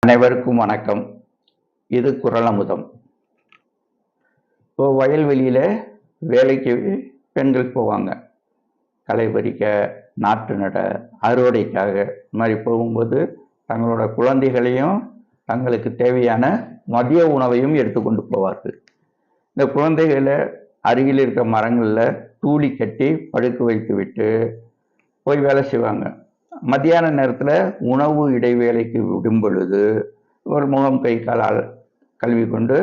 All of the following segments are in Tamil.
அனைவருக்கும் வணக்கம். இது குறள் அமுதம். இப்போ வயல்வெளியில வேலைக்கு பெண்கள் போவாங்க. களை பறிக்க, நாற்று நட, அறுவடைக்காக இந்த மாதிரி போகும்போது தங்களோட குழந்தைகளையும் தங்களுக்கு தேவையான மதிய உணவையும் எடுத்துக்கொண்டு போவார்கள். இந்த குழந்தைகளை அருகில் இருக்கிற மரங்களில் தூளி கட்டி படுக்க வைத்து விட்டு போய் வேலை செய்வாங்க. மத்தியான நேரத்தில் உணவு இடைவேளைக்கு விடும் பொழுது ஒரு முகம் கை கால் கழுவி கொண்டு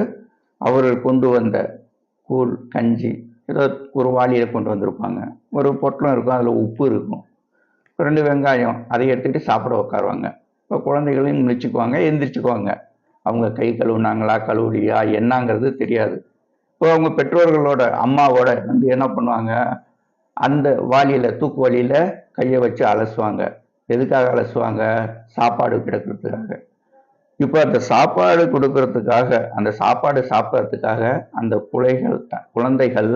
அவர்கள் கொண்டு வந்த கூழ் கஞ்சி ஏதோ ஒரு வாளியில் கொண்டு வந்திருப்பாங்க. ஒரு பொட்டலம் இருக்கும், அதில் உப்பு இருக்கும், 2 வெங்காயம், அதை எடுத்துக்கிட்டு சாப்பிட உட்காருவாங்க. இப்போ குழந்தைகளையும் முடிச்சுக்குவாங்க, எந்திரிச்சுக்குவாங்க. அவங்க கை கழுவுனாங்களா கழுவுலையா என்னங்கிறது தெரியாது. இப்போ அவங்க பெற்றோர்களோட அம்மாவோட வந்து என்ன பண்ணுவாங்க, அந்த வாளியில் தூக்கு வாளியில் கையை வச்சு அலசுவாங்க. எதுக்காக அலசுவாங்க? சாப்பாடு கிடக்கிறதுக்காக. இப்போ அந்த சாப்பாடு கொடுக்கறதுக்காக, அந்த சாப்பாடு சாப்பிட்றதுக்காக அந்த குழந்தைகள்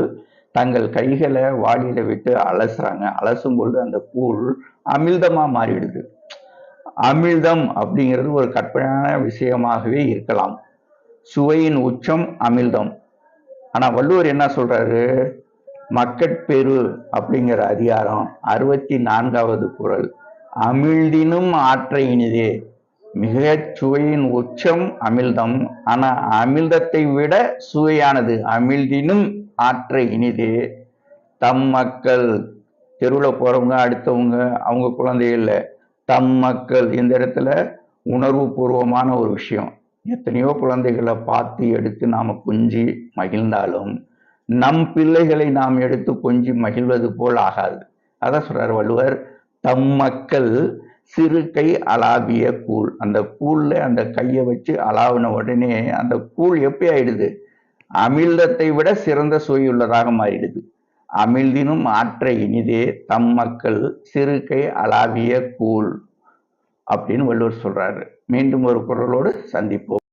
தங்கள் கைகளை வாளியில விட்டு அலசுறாங்க. அலசும் பொழுது அந்த கூழ் அமிழ்தமா மாறிடுது. அமிழ்தம் அப்படிங்கிறது ஒரு கற்பனையான விஷயமாகவே இருக்கலாம். சுவையின் உச்சம் அமிழ்தம். ஆனா வள்ளுவர் என்ன சொல்றாரு? மக்கட்பேறு அப்படிங்கிற அதிகாரம் 64வது குறள், அமிழ்தினும் ஆற்ற இனிதே. மிக சுவையின் உச்சம் அமிழ்தம். ஆனா அமிழ்தத்தை விட சுவையானது அமிழ்தினும் ஆற்ற இனிதே. தம் மக்கள், தெருவில் போறவங்க, அடுத்தவங்க, அவங்க குழந்தைகள், தம் மக்கள், இந்த இடத்துல உணர்வு பூர்வமான ஒரு விஷயம். எத்தனையோ குழந்தைகளை பார்த்து எடுத்து நாம கொஞ்சி மகிழ்ந்தாலும் நம் பிள்ளைகளை நாம் எடுத்து கொஞ்சி மகிழ்வது போல் ஆகாது. அதான் சொல்றார் வள்ளுவர், தம் மக்கள் சிறு கை அலாவிய கூழ். அந்த கூழ்ல அந்த கையை வச்சு அலாவின உடனே அந்த கூழ் எப்படி ஆயிடுது? அமிழ்தத்தை விட சிறந்த சுவையுள்ளதாக மாறிடுது. அமிழ்தினும் ஆற்ற இனிதே தம் மக்கள் சிறு கை அலாவிய கூழ் அப்படின்னு வள்ளுவர் சொல்றாரு. மீண்டும் ஒரு குறளோடு சந்திப்போம்.